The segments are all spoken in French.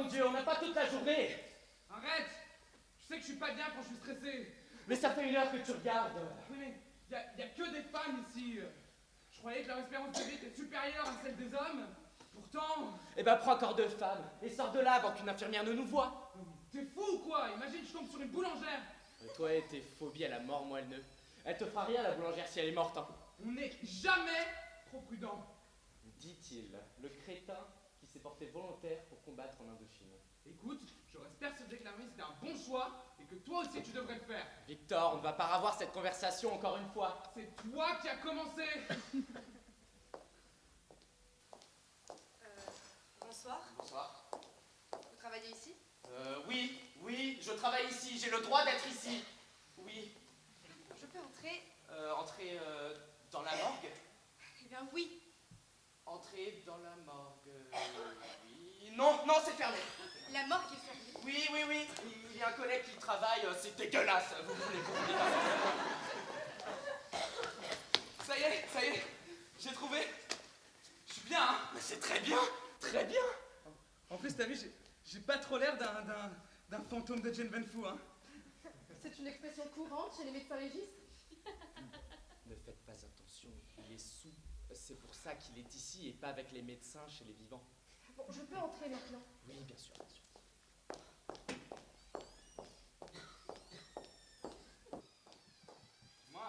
bon Dieu, on n'a pas toute la journée. Arrête! Je sais que je suis pas bien quand je suis stressé. Mais ça fait 1 heure que tu regardes. Oui, mais y a que des femmes ici. Je croyais que leur espérance de vie était supérieure à celle des hommes. Pourtant... Eh ben prends encore 2 femmes et sors de là avant qu'une infirmière ne nous voie. T'es fou ou quoi? Imagine, je tombe sur une boulangère. Toi et tes phobies à la mort moelleux. Elle te fera rien la boulangère si elle est morte. Hein. On n'est jamais trop prudent. Dit-il, le crétin qui s'est porté volontaire pour combattre en Indochine. Écoute, je reste persuadé que l'armée c'était un bon choix et que toi aussi tu devrais le faire. Victor, on ne va pas avoir cette conversation encore une fois. C'est toi qui as commencé. Bonsoir. Bonsoir. Vous travaillez ici? Oui, je travaille ici, j'ai le droit d'être ici. Oui. Je peux entrer? Entrer dans la morgue. Eh bien oui. Entrer dans la morgue. Oui. Non, c'est fermé. La morgue est fermée. Oui. Il y a un collègue qui travaille, c'est dégueulasse. Vous voulez Ça y est, j'ai trouvé. Je suis bien, hein. Mais c'est très bien. En plus, t'as vu, j'ai pas trop l'air d'un fantôme de Jane Van Fu, hein. C'est une expression courante chez les médecins légistes. Ne faites pas attention, il est sous. C'est pour ça qu'il est ici et pas avec les médecins chez les vivants. Bon, je peux entrer maintenant. Oui, bien sûr. Moi,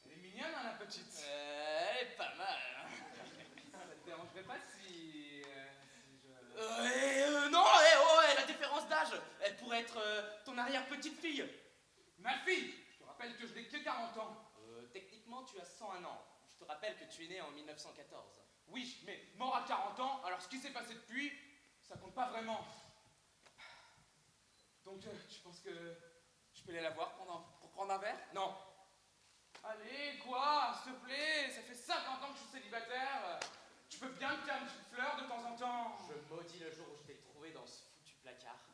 elle est mignonne, hein, la petite. Elle est pas mal. Hein. Ça te dérangerait pas si je... Non, la différence d'âge. Elle pourrait être ton arrière-petite-fille. Ma fille! Je te rappelle que je n'ai que 40 ans. Techniquement, tu as 101 ans. Je te rappelle que tu es né en 1914. Oui, mais mort à 40 ans, alors ce qui s'est passé depuis, ça compte pas vraiment. Donc, je pense que je peux aller la voir pour prendre un verre? Non. Allez, quoi, s'il te plaît, ça fait 50 ans que je suis célibataire. Tu peux bien me faire une petite fleur de temps en temps. Je maudis le jour où je t'ai trouvé dans ce foutu placard.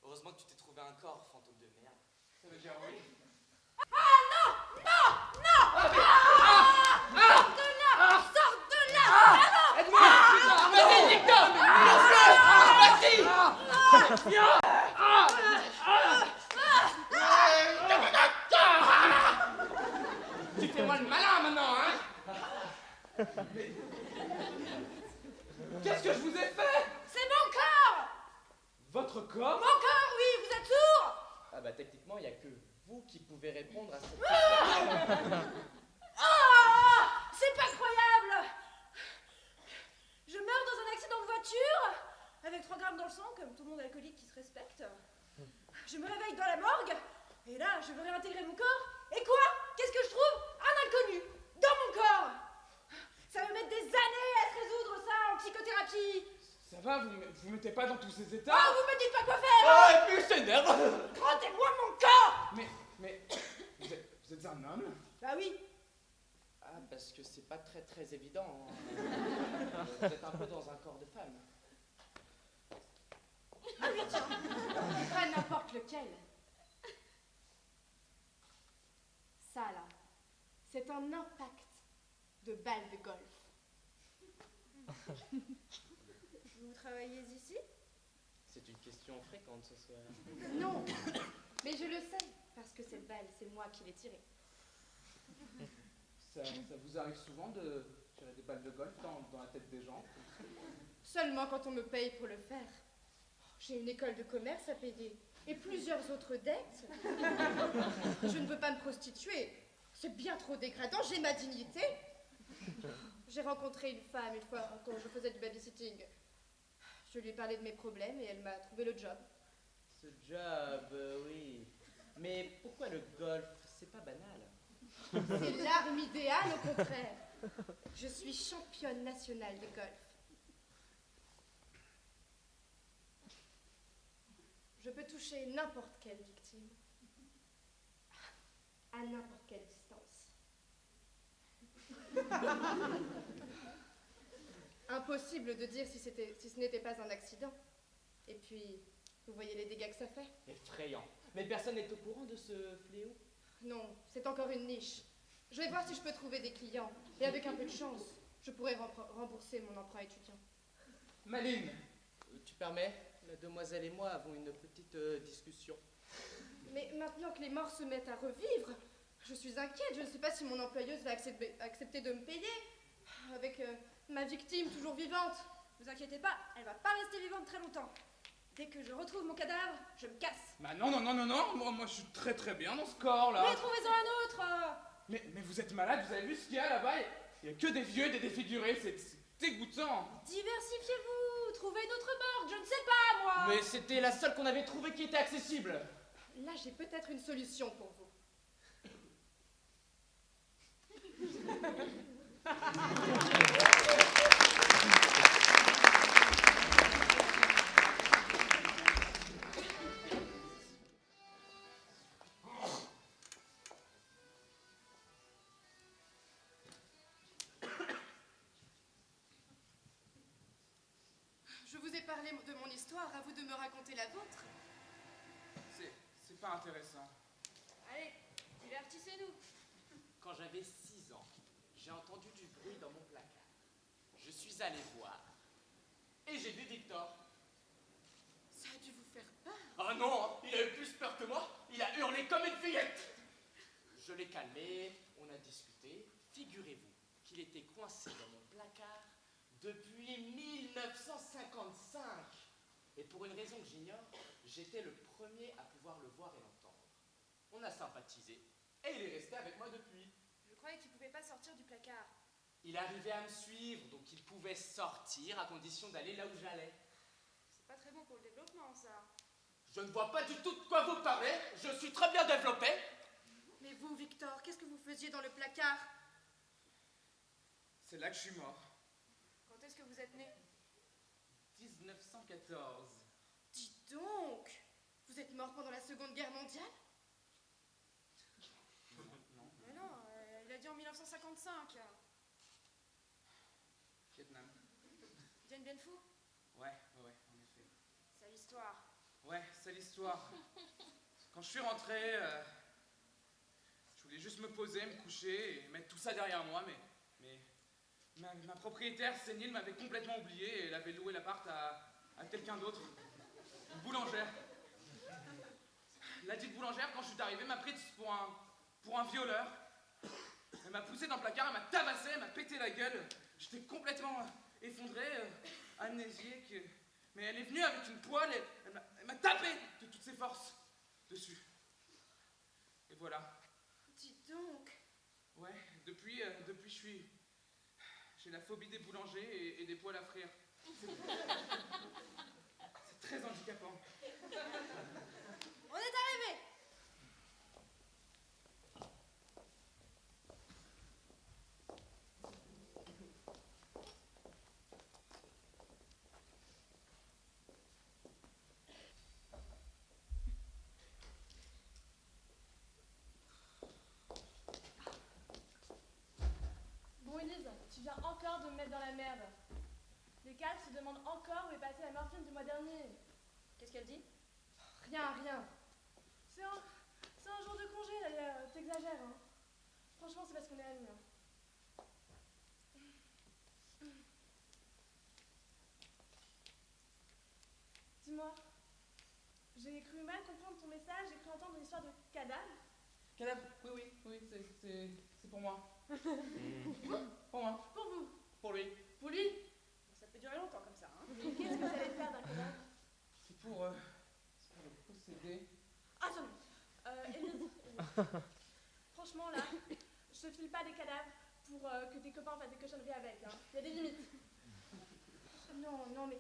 Heureusement que tu t'es trouvé un corps, fantôme de merde. Ça veut dire oui. Sors de là! Aide-moi! Vas-y, Victor! Tu fais moi le malin maintenant, hein? Mais... Qu'est-ce que je vous ai fait? C'est mon corps! Votre corps? Mon corps, oui, vous êtes sourds! Ah bah techniquement, il n'y a que vous qui pouvez répondre à cette question. C'est pas croyable! Je meurs dans un accident de voiture, avec 3 grammes dans le sang, comme tout le monde alcoolique qui se respecte. Je me réveille dans la morgue, et là, je veux réintégrer mon corps. Et quoi? Qu'est-ce que je trouve? Un inconnu, dans mon corps! Ça va mettre des années à se résoudre, ça, en psychothérapie. Ça va, vous mettez pas dans tous ces états? Oh, vous me dites pas quoi faire! Oh, et puis c'est nerve! Rendez-moi mon corps! Mais vous êtes un homme? Bah oui. Ah, parce que c'est pas très évident. Hein. Vous êtes un peu dans un corps de femme. Ah oui, tiens. Pas n'importe lequel. Ça, là, c'est un impact de balle de golf. Vous travaillez ici? C'est une question fréquente ce soir. Non, mais je le sais, parce que cette balle, c'est moi qui l'ai tirée. Ça vous arrive souvent de tirer des balles de golf dans la tête des gens? Seulement quand on me paye pour le faire. J'ai une école de commerce à payer et plusieurs autres dettes. Je ne veux pas me prostituer. C'est bien trop dégradant, j'ai ma dignité. J'ai rencontré une femme une fois quand je faisais du babysitting. Je lui ai parlé de mes problèmes et elle m'a trouvé le job. Ce job, oui. Mais pourquoi le golf? C'est pas banal. C'est l'arme idéale, au contraire. Je suis championne nationale de golf. Je peux toucher n'importe quelle victime, à n'importe quelle distance. Impossible de dire si ce n'était pas un accident. Et puis, vous voyez les dégâts que ça fait? Effrayant. Mais personne n'est au courant de ce fléau? Non, c'est encore une niche. Je vais voir si je peux trouver des clients. Et avec un peu de chance, je pourrais rembourser mon emprunt étudiant. Maline, Tu permets? La demoiselle et moi avons une petite discussion. Mais maintenant que les morts se mettent à revivre, je suis inquiète. Je ne sais pas si mon employeuse va accepter de me payer. Avec ma victime toujours vivante. Ne vous inquiétez pas, elle va pas rester vivante très longtemps. Dès que je retrouve mon cadavre, je me casse. Bah non, moi je suis très très bien dans ce corps là. Mais trouvez-en un autre. Mais vous êtes malade, vous avez vu ce qu'il y a là-bas? Il y a que des vieux et des défigurés, c'est dégoûtant. Diversifiez-vous, trouvez une autre morgue, je ne sais pas moi. Mais c'était la seule qu'on avait trouvée qui était accessible. Là, j'ai peut-être une solution pour vous. Je vous ai parlé de mon histoire, à vous de me raconter la vôtre. C'est pas intéressant. Allez, divertissez-nous. Quand j'avais 6 ans, j'ai entendu du bruit dans mon placard. Je suis allé voir. Et j'ai vu Victor. Ça a dû vous faire peur. Ah non, hein, il a eu plus peur que moi. Il a hurlé comme une fillette. Je l'ai calmé, on a discuté. Figurez-vous qu'il était coincé dans mon placard depuis 1955. Et pour une raison que j'ignore, j'étais le premier à pouvoir le voir et l'entendre. On a sympathisé. Et il est resté avec moi depuis. Je croyais qu'il pouvait pas sortir du placard. Il arrivait à me suivre, donc il pouvait sortir à condition d'aller là où j'allais. C'est pas très bon pour le développement, ça. Je ne vois pas du tout de quoi vous parlez. Je suis très bien développé. Mais vous, Victor, qu'est-ce que vous faisiez dans le placard? C'est là que je suis mort. Quand est-ce que vous êtes né? 1914. Dites donc, vous êtes mort pendant la Seconde Guerre mondiale? Mais non, il a dit en 1955. Vietnam. Dien Bien Phu? Ouais, en effet. C'est l'histoire. Ouais, c'est l'histoire. Quand je suis rentré, je voulais juste me poser, me coucher et mettre tout ça derrière moi, mais ma propriétaire sénile m'avait complètement oublié et elle avait loué l'appart à quelqu'un d'autre. Une boulangère. La dite boulangère, quand je suis arrivé, m'a pris pour un violeur. Elle m'a poussé dans le placard, elle m'a tabassé, elle m'a pété la gueule. J'étais complètement effondré, amnésique. Mais elle est venue avec une poêle et elle m'a tapé de toutes ses forces dessus. Et voilà. Dites donc. Ouais, depuis j'ai la phobie des boulangers et des poêles à frire. C'est très handicapant. On est arrivé. Bon, Élise, tu viens encore de me mettre dans la merde. Les cadres se demandent encore où est passée la morphine du mois dernier. Qu'est-ce qu'elle dit? Rien. C'est un jour de congé, d'ailleurs. T'exagères, hein. Franchement, c'est parce qu'on est amis. Hein. Dis-moi, j'ai cru mal comprendre ton message, j'ai cru entendre une histoire de cadavre. Cadavre? Oui, c'est pour moi. Pour moi. Pour vous. Pour lui. Pour lui. Ça peut durer longtemps comme ça, hein. Mais qu'est-ce que vous allez faire d'un cadavre? C'est pour le posséder. Attends, Élise. Franchement, là, je te file pas des cadavres pour que tes copains fassent des cochonneries avec. Hein. Il y a des limites. Non, mais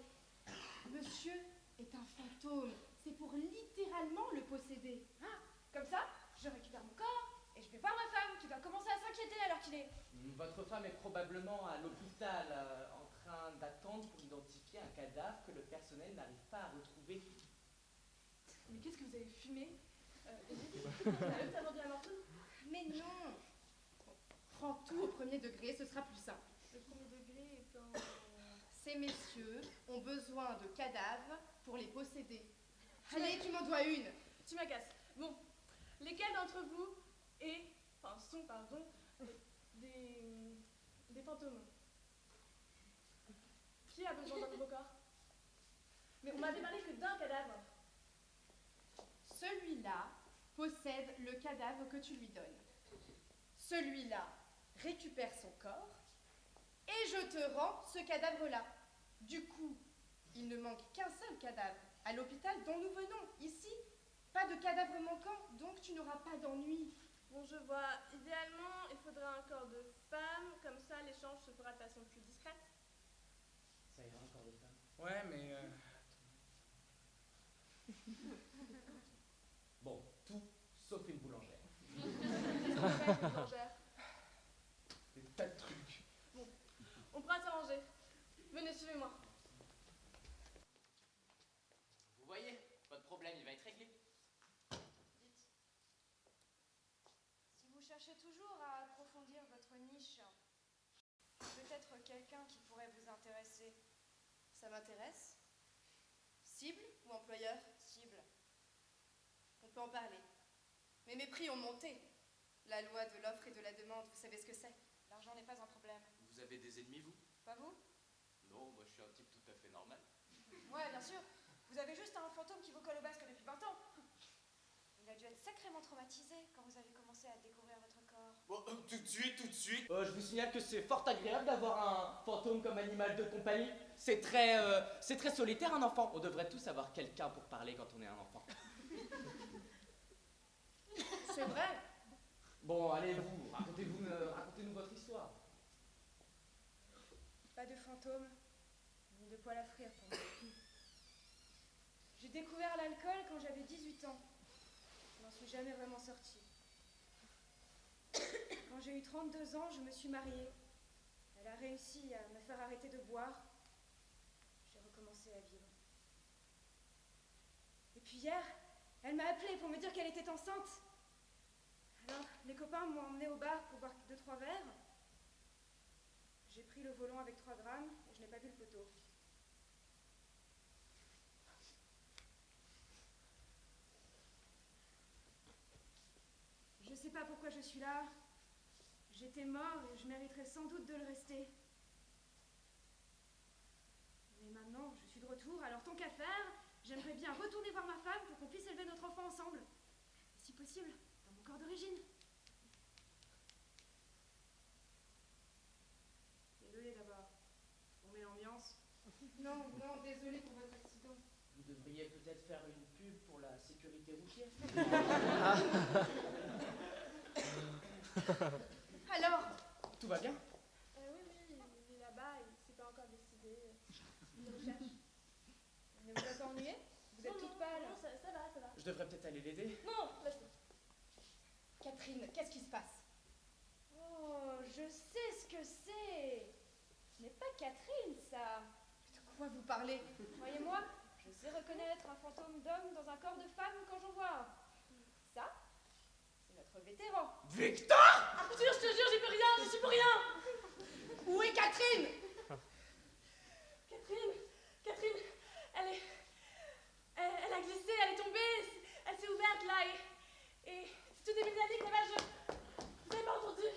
monsieur est un fantôme. C'est pour littéralement le posséder. Ah, comme ça, je récupère mon corps et je vais voir ma femme qui va commencer à s'inquiéter alors qu'il est. Votre femme est probablement à l'hôpital en train d'attendre pour identifier un cadavre que le personnel n'arrive pas à retrouver. Mais qu'est-ce que vous avez fumé Élise, t'as vendu la morphine? Mais non. Prends tout au premier degré, ce sera plus simple. Le premier degré étant... Ces messieurs ont besoin de cadavres pour les posséder. Allez, tu m'en dois une. Tu m'agaces. Bon, lesquels d'entre vous sont des fantômes? Qui a besoin d'un nouveau corps? Mais on m'avait parlé que d'un cadavre. Celui-là possède le cadavre que tu lui donnes. Celui-là récupère son corps et je te rends ce cadavre-là. Du coup, il ne manque qu'un seul cadavre à l'hôpital dont nous venons. Ici, pas de cadavre manquant, donc tu n'auras pas d'ennui. Bon, je vois. Idéalement, il faudrait un corps de femme, comme ça l'échange se fera de façon plus discrète. Ça ira encore de femme. Ouais, mais... Bon, tout sauf une boulangère. Boulangère. Des tas de trucs. On pourra s'arranger. Venez, suivez-moi. Vous voyez, votre problème, il va être réglé. Dites, si vous cherchez toujours à approfondir votre niche, peut-être quelqu'un qui pourrait vous intéresser. Ça m'intéresse. Cible ou employeur? Cible. On peut en parler. Mais mes prix ont monté. La loi de l'offre et de la demande, vous savez ce que c'est? L'argent n'est pas un problème. Vous avez des ennemis, vous? Pas vous? Non, moi je suis un type tout à fait normal. Ouais, bien sûr. Vous avez juste un fantôme qui vous colle au basque depuis 20 ans. Il a dû être sacrément traumatisé quand vous avez commencé à découvrir votre corps. Bon, tout de suite, tout de suite. Je vous signale que c'est fort agréable d'avoir un fantôme comme animal de compagnie. C'est très solitaire un enfant. On devrait tous avoir quelqu'un pour parler quand on est un enfant. C'est vrai. Bon, allez vous, racontez-nous votre histoire. Pas de fantôme, ni de poêle à frire pour moi. J'ai découvert l'alcool quand j'avais 18 ans. Je n'en suis jamais vraiment sortie. Quand j'ai eu 32 ans, je me suis mariée. Elle a réussi à me faire arrêter de boire. J'ai recommencé à vivre. Et puis hier, elle m'a appelée pour me dire qu'elle était enceinte. Alors, les copains m'ont emmenée au bar pour boire 2-3 verres. J'ai pris le volant avec 3 grammes et je n'ai pas vu le poteau. Je sais pas pourquoi je suis là. J'étais mort et je mériterais sans doute de le rester. Mais maintenant, je suis de retour, alors tant qu'à faire, j'aimerais bien retourner voir ma femme pour qu'on puisse élever notre enfant ensemble. Et si possible, dans mon corps d'origine. Désolée d'abord. On met l'ambiance. Non, désolé pour votre accident. Vous devriez peut-être faire une pub pour la sécurité routière. Alors, Tout va bien? Oui, il est là-bas, il s'est pas encore décidé. Il recherche. Ne vous a pas ennuyé? Vous êtes toute pâle. Non, ça va. Je devrais peut-être aller l'aider. Non, laisse-le. Catherine, qu'est-ce qui se passe? Oh, je sais ce que c'est. Ce n'est pas Catherine, ça. De quoi vous parlez? Croyez-moi, je sais reconnaître un fantôme d'homme dans un corps de femme quand j'en vois un. Ça, c'est notre vétéran. Victor! Arthur, je te jure, j'y suis pour rien. Où est Catherine? Catherine, elle a glissé, elle est tombée, elle s'est ouverte là et tout est métallique là-bas, vous avez pas entendu?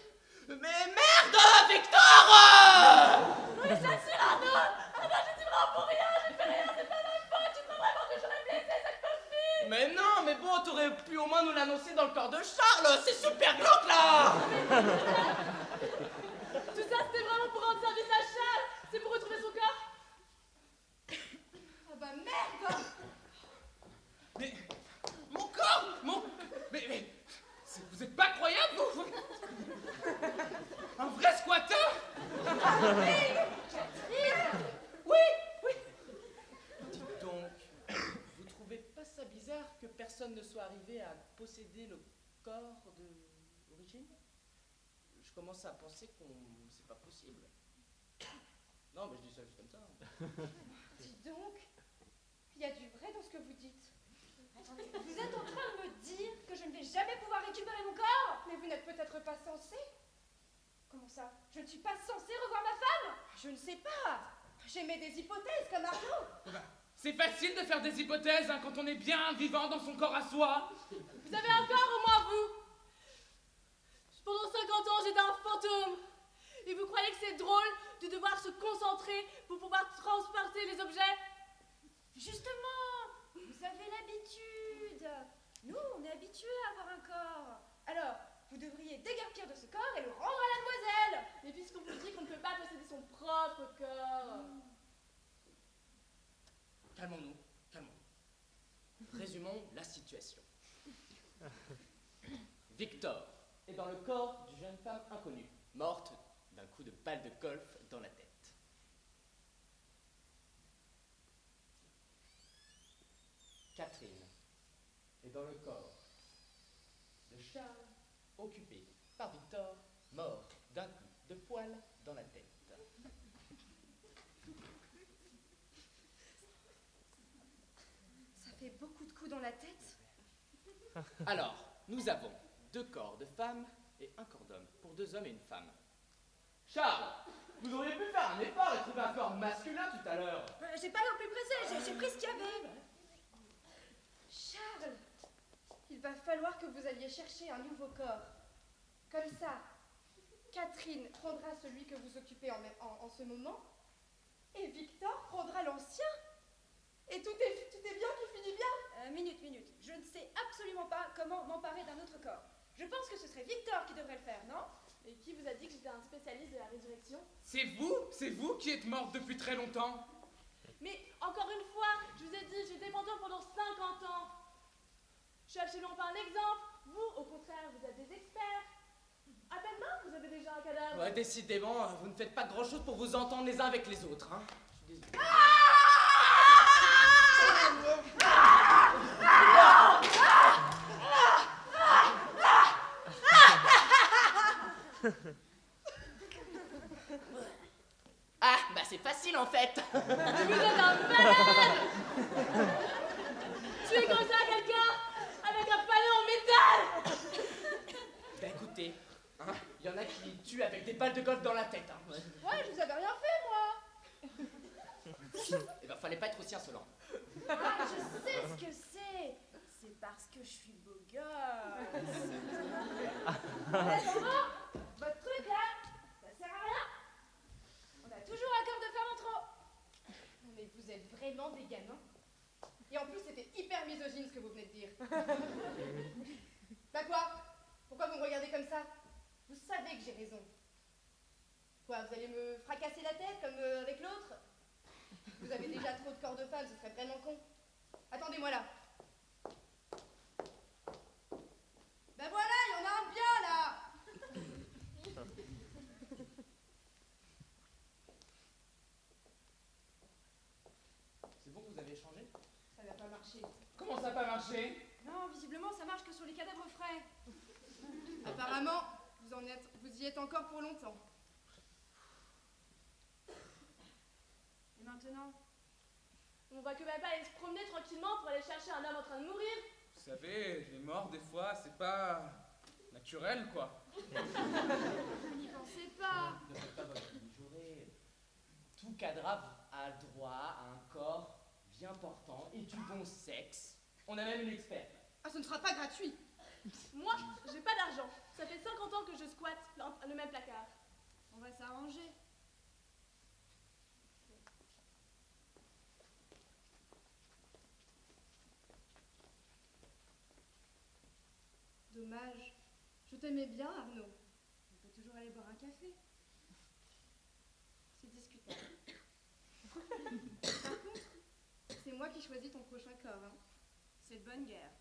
Mais merde, Victor! Non mais ça suffit, Arnaud, je suis vraiment pour rien, je ne fais rien, c'est pas ma faute, tu crois vraiment que j'aurais blessé cette pauvre fille? Mais non, mais bon, t'aurais pu au moins nous l'annoncer dans le corps de Charles, c'est super glauque là! Tout ça c'était vraiment pour rendre service à Charles, c'est pour retrouver son corps? Ah bah merde! Mais... Mon corps! Mais... Vous êtes pas croyable, vous? Un vrai squatteur? Oui! Dites donc, vous trouvez pas ça bizarre que personne ne soit arrivé à posséder le corps de l'origine? Je commence à penser qu'on... c'est pas possible. Non, mais je dis ça juste comme ça. Dis donc, il y a du vrai dans ce que vous dites. Attendez, vous êtes en train de me dire que je ne vais jamais pouvoir récupérer mon corps? Mais vous n'êtes peut-être pas censé? Comment ça? Je ne suis pas censée revoir ma femme? Je ne sais pas. J'émets des hypothèses comme Arnaud. C'est facile de faire des hypothèses hein, quand on est bien vivant dans son corps à soi. Vous avez un corps au moins vous? Pendant 50 ans j'étais un fantôme. Et vous croyez que c'est drôle de devoir se concentrer pour pouvoir transporter les objets? Justement, vous avez l'habitude. Nous, on est habitués à avoir un corps. Alors, vous devriez déguerpir de ce corps et le rendre à la demoiselle. Mais puisqu'on vous dit qu'on ne peut pas posséder son propre corps. Calmons-nous, calmons-nous. Résumons la situation. Victor est dans le corps d'une jeune femme inconnue, morte d'un coup de balle de golf dans la tête. Catherine est dans le corps de Charles, occupé par Victor, mort d'un coup de poing dans la tête. Ça fait beaucoup de coups dans la tête. Alors, nous avons 2 corps de femmes et un corps d'homme, pour 2 hommes et une femme. Charles, vous auriez pu faire un effort et trouver un corps masculin tout à l'heure. J'ai pas non plus pressé, j'ai pris ce qu'il y avait. Charles, il va falloir que vous alliez chercher un nouveau corps. Comme ça, Catherine prendra celui que vous occupez en ce moment, et Victor prendra l'ancien. Et tout est bien qui finit bien. Minute. Je ne sais absolument pas comment m'emparer d'un autre corps. Je pense que ce serait Victor qui devrait le faire, non? Et qui vous a dit que j'étais un spécialiste de la résurrection? C'est vous qui êtes morte depuis très longtemps. Mais encore une fois, je vous ai dit, j'étais fantôme pendant 50 ans. Je suis absolument pas un exemple. Vous, au contraire, vous êtes des experts. À peine mort, vous avez déjà un cadavre. Ouais, décidément, vous ne faites pas grand-chose pour vous entendre les uns avec les autres, hein. Je suis désolé. Ah, bah c'est facile en fait. Vous êtes un malade. Tu es comme ça à quelqu'un avec un panneau en métal. Bah écoutez, hein, y en a qui tuent avec des balles de golf dans la tête, hein. Ouais, je vous avais rien fait, moi. Et bah fallait pas être aussi insolent. Ah, je sais ce que c'est. C'est parce que je suis beau gosse. Attends, votre truc là, ça sert à rien. On a toujours un corps de femme en trop. Mais vous êtes vraiment des gamins. Et en plus, c'était hyper misogyne ce que vous venez de dire. Bah quoi? Pourquoi vous me regardez comme ça? Vous savez que j'ai raison. Quoi, vous allez me fracasser la tête comme avec l'autre? Vous avez déjà trop de corps de femmes, ce serait vraiment con. Attendez-moi là. Ben voilà, il y en a un bien là. C'est bon que vous avez échangé? Ça n'a pas marché. Comment ça n'a pas marché? Non, visiblement, ça marche que sur les cadavres frais. Apparemment, vous y êtes encore pour longtemps. Et maintenant? On va que papa aller se promener tranquillement pour aller chercher un homme en train de mourir. Vous savez, les morts, des fois, c'est pas naturel, quoi. N'y pensez pas. Ne faites pas votre mijaurée. Tout cadavre a droit à un corps bien portant et du bon sexe. On a même une experte. Ah, ce ne sera pas gratuit. Moi, j'ai pas d'argent. Ça fait 50 ans que je squatte le même placard. On va s'arranger. Dommage. Je t'aimais bien, Arnaud. On peut toujours aller boire un café. C'est discutable. Par contre, c'est moi qui choisis ton prochain corps, hein. C'est de bonne guerre.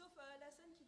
Sauf la scène